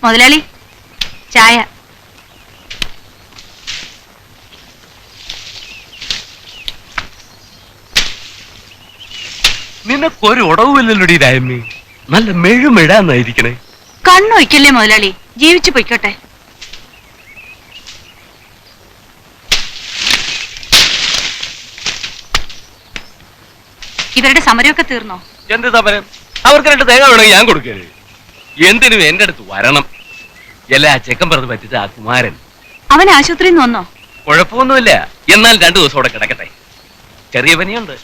മുതലാളി ചായ. നിനക്കൊരു ഉടവുമില്ലല്ലോടി രായമ്മേ. നല്ല മെഴുമെഴാന്നായിരിക്കണേ. കണ്ണൊയ്ക്കല്ലേ മുതലാളി, ജീവിച്ചു പൊയ്ക്കോട്ടെ. ഇവരുടെ സമരമൊക്കെ തീർന്നോ? എന്ത് സമരം? അവർക്ക് 2 തേങ്ങ വേണമെങ്കിൽ ഞാൻ കൊടുക്കേ. എന്തിനും എന്റെ അടുത്ത് വരണം. എല്ലാ ചെക്കൻ പറഞ്ഞ് പറ്റിച്ച ആ കുമാരൻ. അവൻ ആശുപത്രിയിൽ നിന്ന് വന്നോ? കുഴപ്പമൊന്നുമില്ല. എന്നാൽ 2 ദിവസം കൂടെ കിടക്കട്ടെ. ചെറിയ പനിയുണ്ട്.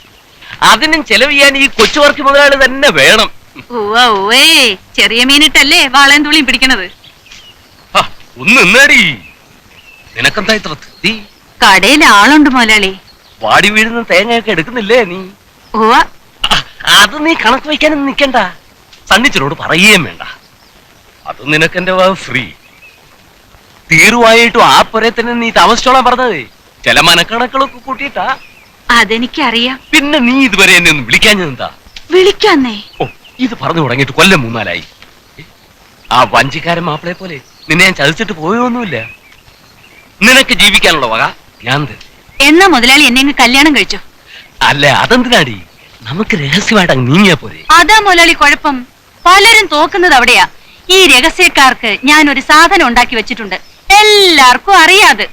അതിനും ചെലവ് ചെയ്യാൻ ഈ കൊച്ചുവർക്കി മുതലാളി തന്നെ വേണം. ഓവേ, ചെറിയ മീനിട്ടല്ലേ വാളയും തുള്ളിയും പിടിക്കണത്. ഒന്ന് നിന്നടി. നിനക്കെന്താ ഇത്ര തീ? കടയിൽ ആളുണ്ട് മുതലാളി. വാടി വീഴുന്ന തേങ്ങയൊക്കെ എടുക്കുന്നില്ലേ നീ? ഓ, അത് നീ കണക്ക് വയ്ക്കാനൊന്നും നിൽക്കണ്ട. സണ്ണിച്ചനോട് പറയുകയും വേണ്ട. അത് നിനക്കെന്റെ ഫ്രീ. തീരുവായിട്ടും ആ പുരേ തന്നെ നീ താമസിച്ചോളാൻ പറഞ്ഞത്. ചില മനക്കണക്കുകളൊക്കെ കൂട്ടിയിട്ടാ. അതെനിക്കറിയാം. പിന്നെ നീ ഇതുവരെ എന്നെ ഒന്ന് വിളിക്കാഞ്ഞെന്താ? വിളിക്കാന്നേ. ഓ, ഇത് പറഞ്ഞു തുടങ്ങിയിട്ട് കൊല്ലം 3-4 ആ വഞ്ചിക്കാരൻ മാപ്പിളയെ പോലെ നിന്നെ ഞാൻ ചതിച്ചിട്ട് പോയൊന്നുമില്ല. നിനക്ക് ജീവിക്കാനുള്ള വക ഞാൻ തരും. എന്നാ മുതലാളി എന്നെ കല്യാണം കഴിച്ചോ? അല്ല, അതെന്തിനാടി? നമുക്ക് രഹസ്യമായിട്ട് അങ്ങ് നീങ്ങിയാ പോരെ. അതാ മുതലാളി കുഴപ്പം. പലരും തോക്കുന്നത് അവിടെയാ. ഈ രഹസ്യക്കാർക്ക് ഞാൻ ഒരു സാധനം ഉണ്ടാക്കി വെച്ചിട്ടുണ്ട്. എല്ലാവർക്കും അറിയാതെ.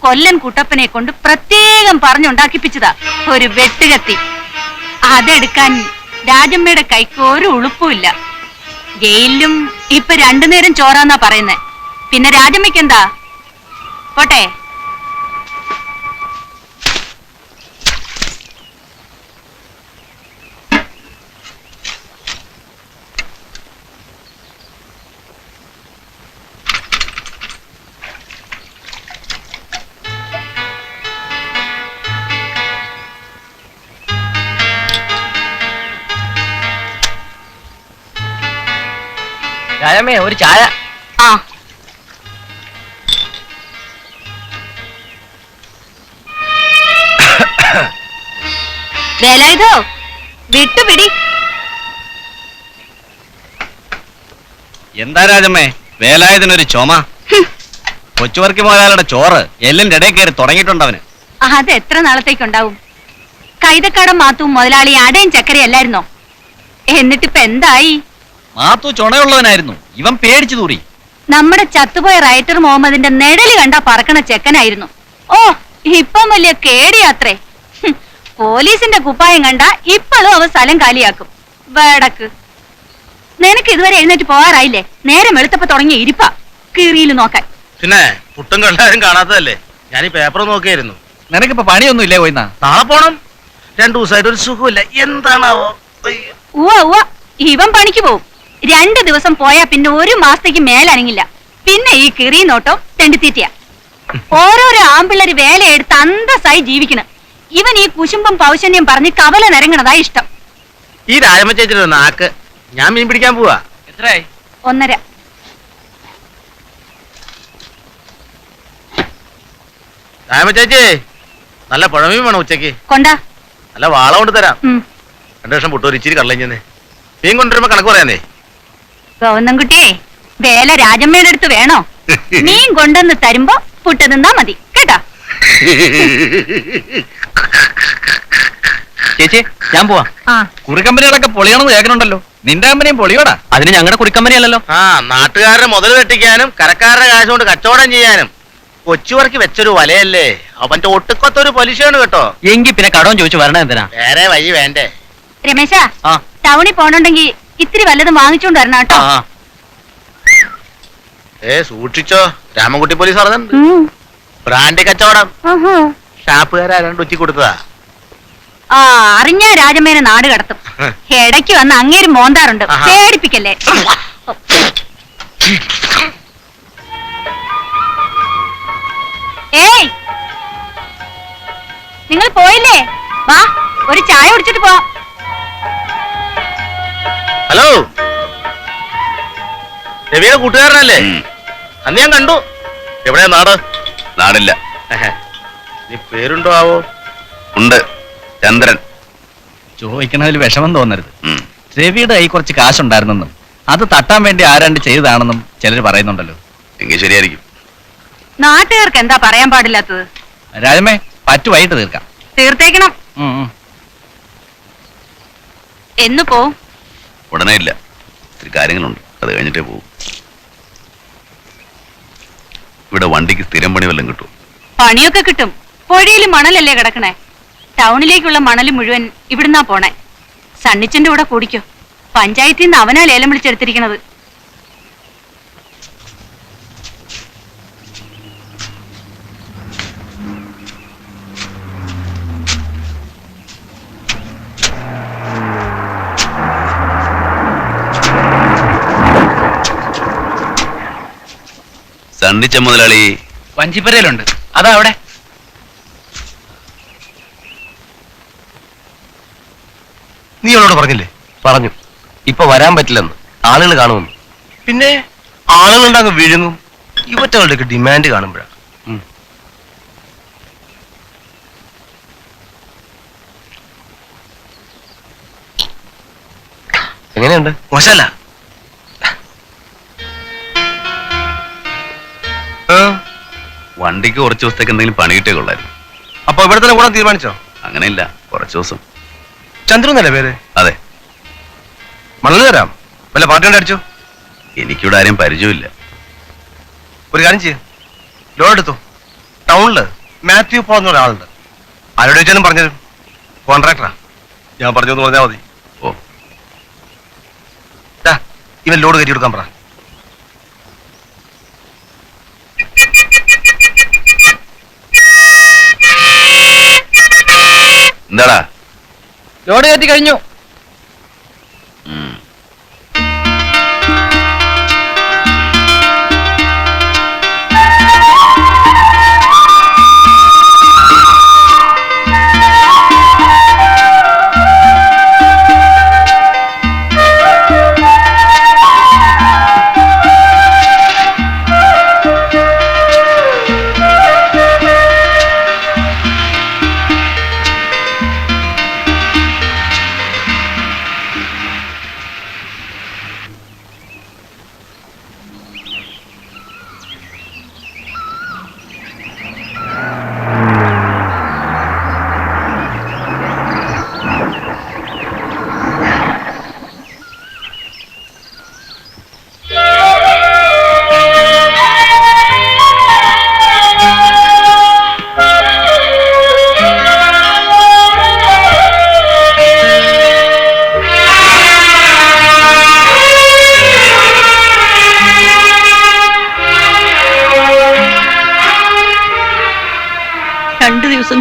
കൊല്ലൻ കുട്ടപ്പനെ കൊണ്ട് പ്രത്യേകം പറഞ്ഞുണ്ടാക്കിപ്പിച്ചതാ ഒരു വെട്ടുകത്തി. അതെടുക്കാൻ രാജമ്മയുടെ കൈക്ക് ഒരു ഉളുപ്പുമില്ല. ജയിലിലും ഇപ്പൊ 2 നേരം ചോറാന്നാ പറയുന്നേ. പിന്നെ രാജമ്മയ്ക്ക് എന്താ? പോട്ടെ. രാജമ്മേ, ഒരു ചായ. ആ, വേലായുധോ വിട്ടുപിടി. എന്താ രാജമ്മേ വേലായുധനൊരു ചുമ? കൊച്ചുവർക്കി മുതലാളിയുടെ ചോറ് എല്ലിന്റെ ഇടയിൽ കയറി തുടങ്ങിയിട്ടുണ്ടവന്. അത് എത്ര നാളത്തേക്കുണ്ടാവും? കൈതക്കാടൻ മാത്തും മുതലാളി അടയും ചക്കരയല്ലായിരുന്നോ? എന്നിട്ടിപ്പൊ എന്തായി? മാത്തു ചുണയുള്ളവനായിരുന്നു, ഇവൻ പേടിച്ചു തൂറി. നമ്മുടെ ചത്തുപോയ റൈറ്റർ മുഹമ്മദിന്റെ നെടല് കണ്ടാ പറക്കണ ചെക്കനായിരുന്നു. ഓ, ഇപ്പം വലിയ കേടിയാത്രേ. പോലീസിന്റെ കുപ്പായം കണ്ട ഇപ്പോഴും അവ സ്ഥലം കാലിയാക്കും. വേടക്ക്, നിനക്ക് ഇതുവരെ എഴുന്നേറ്റ് പോകാറായില്ലേ? നേരം വെളുത്തപ്പോ തുടങ്ങിയ ഇരിപ്പാ കീറിയിൽ നോക്കാൻ. പിന്നെ പുട്ടും കണ്ടാരും കാണാത്തതല്ലേ, ഞാൻ ഈ പേപ്പർ നോക്കിയായിരുന്നു. നിനക്കിപ്പോ പണിയൊന്നും ഇല്ലേ? പോയിന്നാ നാളെ പോണം. 2 ദിവസമായിട്ട് ഒരു സുഖമില്ല. എന്താണാവോ? ഉവ്വ, ഇവൻ പണിക്ക് പോവും. 2 ദിവസം പോയാ പിന്നെ 1 മാസത്തേക്ക് മേലനങ്ങില്ല. പിന്നെ ഈ കിറി നോട്ടോ തെണ്ടിത്തീറ്റിയ. ഓരോരോ ആമ്പിള്ളേര് വേലയെടുത്ത് അന്തസ്സായി ജീവിക്കണം. ഇവൻ ഈ കുശുമ്പം പൗശന്യം പറഞ്ഞ് കവല നിരങ്ങണതാ ഇഷ്ടം. ഈ രാജമ്മ ചേച്ചിയുടെ നാക്ക്. ഞാൻ മീൻ പിടിക്കാൻ പോവാ. എത്രയായി? 1.5. രാജമ്മ ചേച്ചി, നല്ല പുഴമീൻ വേണം ഉച്ചക്ക്. കൊണ്ടാ. നല്ല വാള കൊണ്ട് തരാം. 2 ലക്ഷം പുട്ടൂർ ഇച്ചിരി കള്ളഞ്ഞെന്ന്. മീൻ കൊണ്ടുവരുമ്പോ കണക്ക് പറയാന്നേ. ഗോവന്നൻകുട്ടിയെ, വേല രാജമ്മയുടെ അടുത്ത് വേണോ? മീൻ കൊണ്ടുവന്ന് തരുമ്പോ പുട്ട് നിന്നാ മതി കേട്ടാ. ചേച്ചി, ഞാൻ പോവാ. കുറിക്കമ്പനികളൊക്കെ പൊളിയാണെന്ന് കേൾക്കണുണ്ടല്ലോ. നിന്റെ കമ്പനിയും പൊളിയോടാ. അതിന് ഞങ്ങളുടെ കുറിക്കമ്പനി അല്ലല്ലോ. നാട്ടുകാരുടെ മുതൽ വെട്ടിക്കാനും കരക്കാരുടെ കാശ് കൊണ്ട് കച്ചവടം ചെയ്യാനും കൊച്ചുവർക്കി വെച്ചൊരു വലയല്ലേ. അവന്റെ ഒട്ടുക്കൊത്തൊരു പലിശയാണ് കേട്ടോ. എങ്കിൽ പിന്നെ കടവും ചോദിച്ചു വരണേ എന്തിനാ? വേറെ വഴി വേണ്ടേ? രമേശ, ടൗണിൽ പോണുണ്ടെങ്കിൽ ഇത്തിരി വല്ലതും വാങ്ങിച്ചോണ്ട് വരണം കേട്ടോ. സൂക്ഷിച്ചോ, രാമൻകുട്ടി പോലീസ് പറഞ്ഞിട്ടുണ്ട്. ബ്രാൻഡ് കച്ചവടം. ഷാപ്പുകാരാണ്ട് ഉച്ചി കൊടുത്തതാ. അറിഞ്ഞ രാജമ്മേനെ നാട് കടത്തും. ഇടയ്ക്ക് വന്ന് അങ്ങേര് മോന്താറുണ്ട്. പേടിപ്പിക്കല്ലേ. ഏയ്, നിങ്ങൾ പോയില്ലേ? വാ, ഒരു ചായ കുടിച്ചിട്ട് പോവാം. ഹലോ, രവിയുടെ കൂട്ടുകാരനല്ലേ? അന്ന് ഞാൻ കണ്ടു. എവിടെയാ നാട്? നാടില്ല. നീ പേരുണ്ടോ ആവോ? ഉണ്ട്, ചന്ദ്രൻ. ചോദിക്കണതിൽ വിഷമം തോന്നരുത്. രവിയുടെ കൈ കുറച്ച് കാശുണ്ടായിരുന്നെന്നും അത് തട്ടാൻ വേണ്ടി ആരാണ്ട് ചെയ്തതാണെന്നും ചിലർ പറയുന്നുണ്ടല്ലോ. എങ്കിൽ ശരിയായിരിക്കും. നാട്ടുകാർക്ക് എന്താ പറയാൻ പാടില്ലാത്തത്? രാജമ്മേ, പറ്റുമായിട്ട് തീർക്കാം. തീർത്തേക്കണം. എന്ന് പോവും? ഉടനെ ഇല്ല, ഇത്തിരി കാര്യങ്ങളുണ്ട്, അത് കഴിഞ്ഞിട്ടേ പോകും. ഇവിടെ വണ്ടിക്ക് സ്ഥിരം പണി വല്ലതും കിട്ടും? പണിയൊക്കെ കിട്ടും. പുഴയിൽ മണലല്ലേ കിടക്കണേ. ടൗണിലേക്കുള്ള മണൽ മുഴുവൻ ഇവിടുന്നാ പോണേ. സണ്ണിച്ചന്റെ കൂടെ കൂടിക്കോ. പഞ്ചായത്തിൽ നിന്ന് അവനാ ലേലം വിളിച്ചെടുത്തിരിക്കണത്. സണ്ണിച്ച മുതലാളി വഞ്ചിപ്പരയിലുണ്ട്. അതാ അവിടെ. നീ അവളോട് പറഞ്ഞില്ലേ? പറഞ്ഞു, ഇപ്പൊ വരാൻ പറ്റില്ലെന്ന്, ആളുകൾ കാണുമെന്ന്. പിന്നെ ആളുകളുണ്ടങ്ങ് വിഴുങ്ങും. ഇവറ്റകളുടെയൊക്കെ ഡിമാൻഡ് കാണുമ്പോഴാണ്. എങ്ങനെയുണ്ട്? മോശല്ല. വണ്ടിക്ക് കുറച്ച് ദിവസത്തേക്ക് എന്തെങ്കിലും പണി കിട്ടിയേ കൊള്ളായിരുന്നു. അപ്പൊ ഇവിടെ തന്നെ കൂടാൻ തീരുമാനിച്ചോ? അങ്ങനെയില്ല, കുറച്ച് ദിവസം. ചന്ദ്രു എന്നല്ലേ പേര്? അതെ. മണല് തരാം. വല്ല പാർട്ടി അടിച്ചോ? എനിക്കിവിടെ ആരെയും പരിചയമില്ല. ഒരു കാര്യം ചെയ്യും, ലോൺ എടുത്തു. ടൗണില് മാത്യു പോൾ എന്ന ഒരാളുണ്ട്. ആരോട് ചോദിച്ചാലും പറഞ്ഞുതരും. കോൺട്രാക്ടറാ. ഞാൻ പറഞ്ഞു എന്ന് പറഞ്ഞാൽ മതി. ഓ, ഇവൻ ലോഡ് കയറ്റി കൊടുക്കാൻ പറ. എന്താടാ? ലോഡ് കയറ്റി കഴിഞ്ഞു.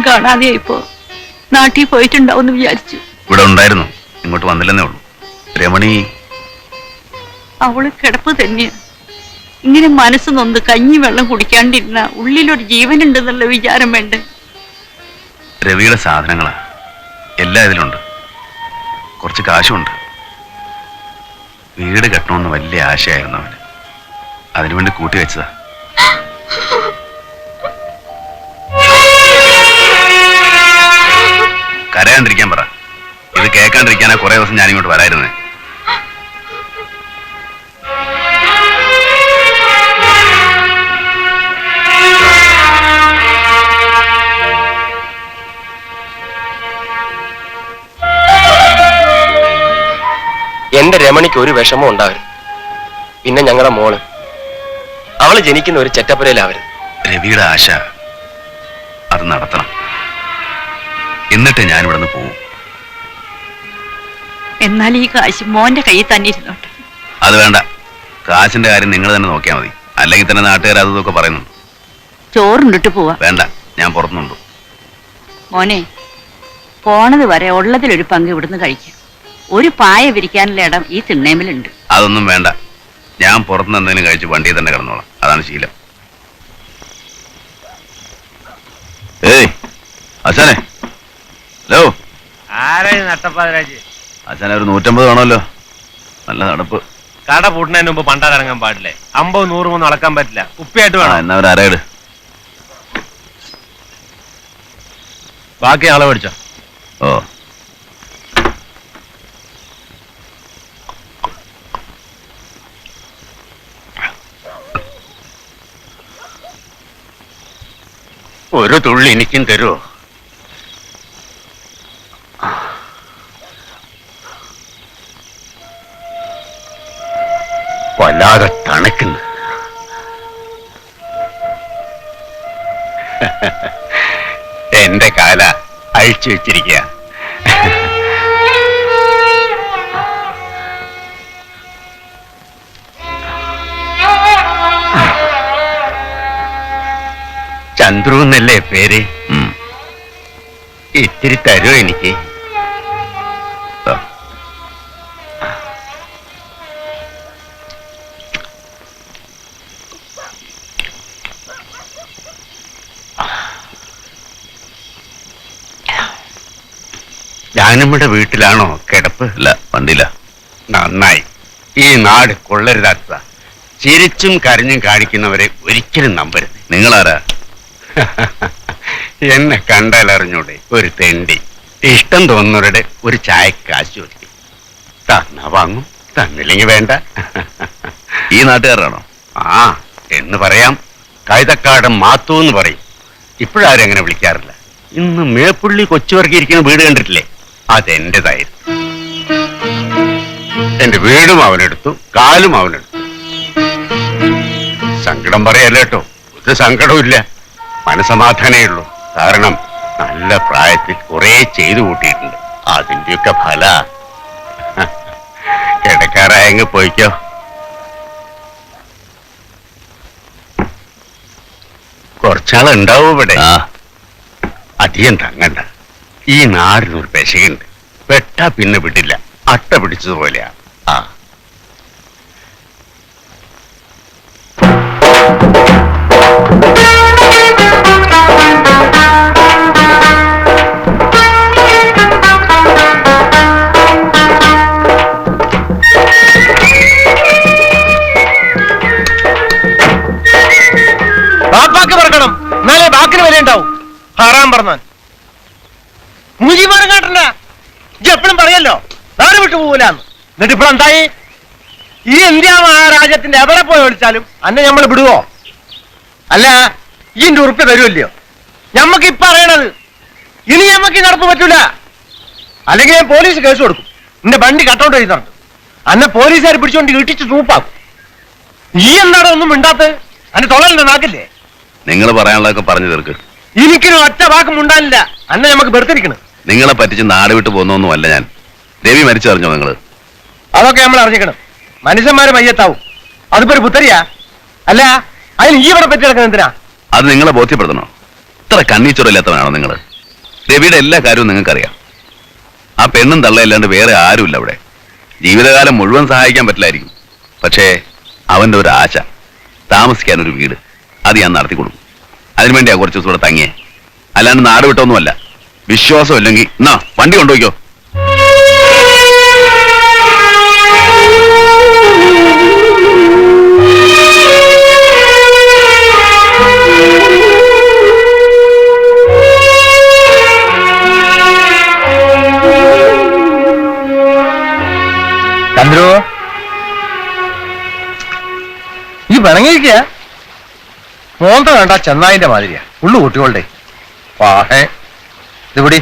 കാണാതെയായിപ്പോ നാട്ടിൽ പോയിട്ടുണ്ടാവും വിചാരിച്ചു. ഇവിടെ ഉണ്ടായിരുന്നു, ഇങ്ങോട്ട് വന്നില്ലെന്നേ ഉള്ളൂ. രമണി അവള് കിടപ്പ് തന്നെയാ. ഇങ്ങനെ മനസ്സ് നൊന്ന് കഞ്ഞി വെള്ളം കുടിക്കാണ്ടിരുന്ന ഉള്ളിലൊരു ജീവനുണ്ടെന്നുള്ള വിചാരം വേണ്ട. രവിയുടെ സാധനങ്ങളാ, എല്ലാം ഇതിലുണ്ട്. കുറച്ച് കാശുണ്ട്. വീട് കെട്ടണമെന്ന് വലിയ ആശയായിരുന്നു അവന്. അതിനുവേണ്ടി കൂട്ടി വെച്ചതാ. കരയാണ്ടിരിക്കാൻ പറ. ഇത് കേൾക്കാണ്ടിരിക്കാനാ കുറെ ദിവസം ഞാനിങ്ങോട്ട് വരായിരുന്നേ. എന്റെ രമണിക്ക് ഒരു വിഷമം ഉണ്ടാവരുത്. പിന്നെ ഞങ്ങളുടെ മോള്, അവള് ജനിക്കുന്ന ഒരു ചെറ്റപ്പുരയിലാവരുത്. രവിയുടെ ആശ അത് നടത്തണം. എന്നിട്ട് ഞാനിവിടെ നിന്ന് പോവും. എന്നാൽ ഈ കാശ് മോന്റെ കയ്യിൽ തന്നെ ഇരുന്നോട്ടെ. അത് വേണ്ട, കാശിന്റെ കാര്യം നിങ്ങൾ തന്നെ നോക്കിയാൽ മതി. അല്ലെങ്കിൽ തന്നെ നാട്ടുകാർ അതൊക്കെ പറയുന്നുണ്ട്. ചോറുണ്ടിട്ട് പോവാ. വേണ്ട, ഞാൻ പുറത്തുനിന്നുണ്ട്. മോനെ, പോണത് വരെ ഉള്ളതിലൊരു പങ്ക് ഇവിടുന്ന് കഴിക്കും. ഒരു പായ വിരിക്കാനുള്ള ഇടം ഈ തിണ്ണേമിലുണ്ട്. അതൊന്നും വേണ്ട, ഞാൻ പുറത്തുനിന്ന് എന്തെങ്കിലും കഴിച്ച് വണ്ടിയിൽ തന്നെ കിടന്നോളാം. അതാണ് ശീലം. ഏയ് അച്ഛനെ, ഹലോ. ആരായി നട്ടപ്പാതിരാജ്? അച്ഛനെ ഒരു 150 വേണമല്ലോ. നല്ല നടപ്പ്. കട പൂട്ടുന്നതിന് മുമ്പ് പണ്ടാതിറങ്ങാൻ പാടില്ലേ? 50, 100 ഒന്നും അളക്കാൻ പറ്റില്ല. കുപ്പിയായിട്ട് വേണം. എന്നാ ഒരു അരയിട്. ബാക്കി ആളെ മേടിച്ചോ. ഓ, ഒരു തുള്ളി എനിക്കും തരുമോ? വല്ലാതെ തണുക്കുന്നു. എന്റെ കാല അഴിച്ചു വെച്ചിരിക്കുക. ചന്ദ്രു എന്നല്ലേ പേര്? ഇത്തിരി തരുമോ എനിക്ക്? ജാനമ്മയുടെ വീട്ടിലാണോ കിടപ്പ്? അല്ല, വണ്ടിയില്ല. നന്നായി. ഈ നാട് കൊള്ളരുതാത്ത ചിരിച്ചും കരഞ്ഞും കാണിക്കുന്നവരെ ഒരിക്കലും നമ്പരുത്. നിങ്ങളാരാ? എന്നെ കണ്ടാൽ അറിഞ്ഞൂടെ? ഒരു തെണ്ടി. ഇഷ്ടം തോന്നുന്നവരുടെ ഒരു ചായക്കാശ് ചോദിക്കും. തന്നാ വാങ്ങും, തന്നില്ലെങ്കിൽ വേണ്ട. ഈ നാട്ടുകാരാണോ? ആ എന്ന് പറയാം. കൈതക്കാടൻ മാത്തു എന്ന് പറയും. ഇപ്പോഴാരും അങ്ങനെ വിളിക്കാറില്ല. ഇന്ന് മേപ്പുള്ളി കൊച്ചുവർക്കിയിരിക്കുന്ന വീട് കണ്ടിട്ടില്ലേ? അതെന്റേതായിരുന്നു. എന്റെ വീടും അവനെടുത്തു, കാലും അവനെടുത്തു. സങ്കടം പറയല്ല കേട്ടോ, ഒരു സങ്കടവും ഇല്ല. മനസമാധാനേ ഉള്ളൂ. കാരണം നല്ല പ്രായത്തിൽ കുറെ ചെയ്തു കൂട്ടിയിട്ടുണ്ട്. അതിന്റെയൊക്കെ ഫല. കിടക്കാറായെങ്കിൽ പോയിക്കോ. കുറച്ചാളുണ്ടാവും ഇവിടെ. അധികം തങ്ങണ്ട. ഈ നാടിനൊരു പെശകുണ്ട്. വെട്ടാ പിന്നെ വിടില്ല. അട്ട പിടിച്ചതുപോലെയാ. ആ ബാപ്പാക്ക് പറക്കണം, എന്നാലേ ബാക്കിന് വില ഉണ്ടാവും. ഹാറാൻ പറഞ്ഞാൽ മുജിമാനം കാട്ടണ്ട. ഇജ്ജ് എപ്പോഴും പറയല്ലോ നാട് വിട്ടു പോകൂലെന്ന്. എന്നിട്ട് ഇപ്പോൾ എന്തായി? ഈ ഇന്ത്യ മഹാരാജ്യത്തിന്റെ എവിടെ പോയി വിളിച്ചാലും അന്നെ നമ്മൾ വിടുവോ? അല്ല, ഈ ഉറുപ്പ് തരുമല്ലയോ? ഞമ്മക്ക് ഇപ്പൊ അറിയണത്. ഇനി ഞമ്മക്ക് നടപ്പ് പറ്റൂല. അല്ലെങ്കിൽ ഞാൻ പോലീസ് കേസ് കൊടുക്കും. എന്റെ വണ്ടി കട്ടൗട്ട് ചെയ്യുന്നുണ്ട്. അന്നെ പോലീസുകാർ പിടിച്ചോണ്ട് ഇട്ടിച്ച് തൂപ്പാക്കും. ഈ എന്താണ് ഒന്നും മിണ്ടാത്തത്? അന്നെ തൊള്ളലിന്റെ നാക്കില്ലേ? നിങ്ങൾ പറയാനുള്ളതൊക്കെ പറഞ്ഞു തീർക്ക്. എനിക്കൊരു ഒറ്റ വാക്കും ഉണ്ടാവില്ല. അന്നെ നമുക്ക് വെറുതിരിക്കണം. നിങ്ങളെ പറ്റിച്ച് നാട് വിട്ട് പോകുന്നൊന്നുമല്ല ഞാൻ. രവി മരിച്ചറിഞ്ഞോ നിങ്ങൾ? അതൊക്കെ നമ്മൾ അറിഞ്ഞിക്കണം. മനുഷ്യന്മാര് മയ്യത്താവും. അതിപ്പോ ഒരു പുത്തരിയാ? അല്ല, അതിന് ഈ ഇവിടെ പറ്റി കിടക്കുന്ന എന്തിനാ? അത് നിങ്ങളെ ബോധ്യപ്പെടുത്തണോ? ഇത്ര കണ്ണീച്ചൊറില്ലാത്തവനാണോ നിങ്ങൾ? രവിയുടെ എല്ലാ കാര്യവും നിങ്ങൾക്കറിയാം. ആ പെണ്ണും തള്ളയല്ലാണ്ട് വേറെ ആരുമില്ല അവിടെ. ജീവിതകാലം മുഴുവൻ സഹായിക്കാൻ പറ്റില്ലായിരിക്കും. പക്ഷേ അവന്റെ ഒരു ആശ, താമസിക്കാൻ ഒരു വീട്, അത് ഞാൻ നടത്തി കൊടുക്കും. അതിനുവേണ്ടിയാ കുറച്ച് ദിവസം ഇവിടെ തങ്ങിയേ. അല്ലാണ്ട് നാട് വിട്ടൊന്നുമല്ല. വിശ്വാസം ഇല്ലെങ്കിൽ എന്നാ വണ്ടി കൊണ്ടുപോയിക്കോ. ചന്ദ്രു, ഈ പിണങ്ങിയിരിക്കുക. മോന്ത വേണ്ട, ചെന്നായിന്റെ മാതിരിയാ. ഉള്ളു കുട്ടികളുടെ പാഹേ. ഇതുപിടി,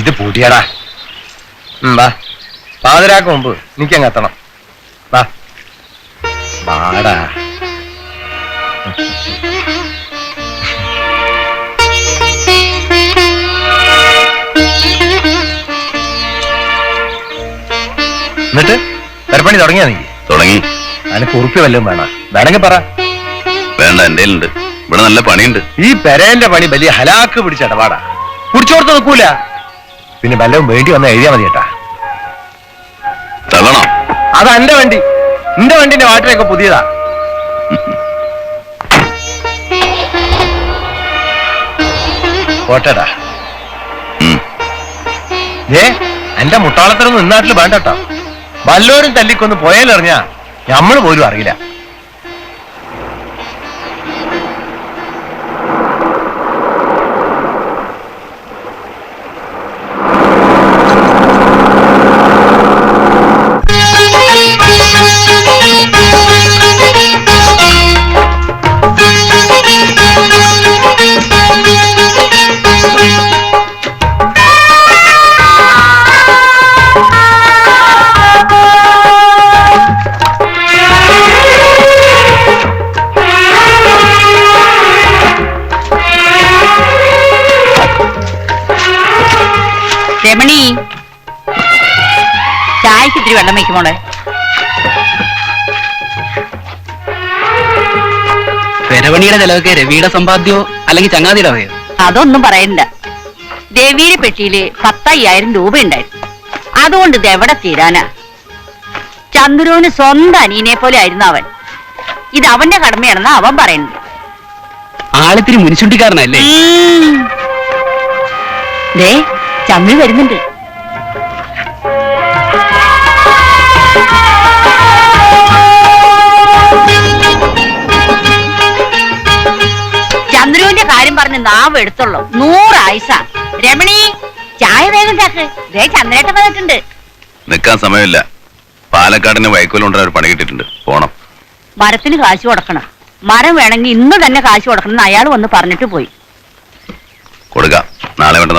ഇത് പൂട്ടിയാടാ. വാ, പാതിരാക്ക് മുമ്പ് എനിക്കങ്ങ് എത്തണം. വാ വാടാ. എന്നിട്ട് പെരപ്പണി തുടങ്ങിയാ? നീ തുടങ്ങി. അതിന് കുറിപ്പ് വല്ലതും വേണം? വേണമെങ്കിൽ പറ. വേണ്ട, എന്റെ ഉണ്ട്. ഇവിടെ നല്ല പണിയുണ്ട്. ഈ പെരേന്റെ പണി വലിയ ഹലാക്ക് പിടിച്ച ഇടപാടാ. കുടിച്ചോടത്ത് നിൽക്കൂല. പിന്നെ വല്ലതും വേണ്ടി വന്ന എഴുതിയാ മതി കേട്ടാ. തള്ളണോ? അതാ എന്റെ വണ്ടി. എന്റെ വണ്ടിന്റെ വാട്ടിലൊക്കെ പുതിയതാ. പോട്ടേടാ. എന്റെ മുട്ടാളത്തിനൊന്നും ഇന്നാട്ടിൽ വേണ്ട കേട്ടോ. വല്ലോരും തല്ലിക്കൊന്ന് പോയാലറിഞ്ഞാ നമ്മൾ പോലും അറിയില്ല. രമണി, ചായക്ക് ഇത്തിരി വെള്ളം വയ്ക്കുമോളെ. പെരവണിയുടെ ചെലവൊക്കെ രവിയുടെ സമ്പാദ്യോ അല്ലെങ്കിൽ ചങ്ങാതിയുടെ വകയോ? അതൊന്നും പറയണ്ട. രവിയുടെ പെട്ടിയില് 10,000 രൂപ ഉണ്ടായിരുന്നു. അതുകൊണ്ട് ഇത് എവിടെ തീരാനാ? ചന്ദ്രുവിന് സ്വന്തം അനിയനെ പോലെ ആയിരുന്നു അവൻ. ഇത് അവന്റെ കടമയാണെന്ന് അവൻ പറയുന്നത്. ആളിത്തിരി മുനിശുണ്ടിക്കാരനല്ലേ? ദേ ചന്ദ്രു വരുന്നുണ്ട്. ചന്ദ്രുവിന്റെ കാര്യം പറഞ്ഞ് നാവ് എടുത്തുള്ളൂ. 100 ആയുസ. രമണി, ചായ വേഗം ചാക്ക്. ദേ ചന്ദ്രേട്ടൻ വന്നിട്ടുണ്ട്. നിൽക്കാൻ സമയമില്ല. പാലക്കാടിന് വൈക്കോലുണ്ടാ ഒരു പണി കിട്ടിയിട്ടുണ്ട്, പോണം. മരത്തിന് കാശ് കൊടുക്കണം. മരം വേണമെങ്കിൽ ഇന്ന് തന്നെ കാശ് കൊടുക്കണം എന്ന് അയാൾ വന്ന് പറഞ്ഞിട്ട് പോയി. കൊടുക്കാം, നാളെ വേണ്ട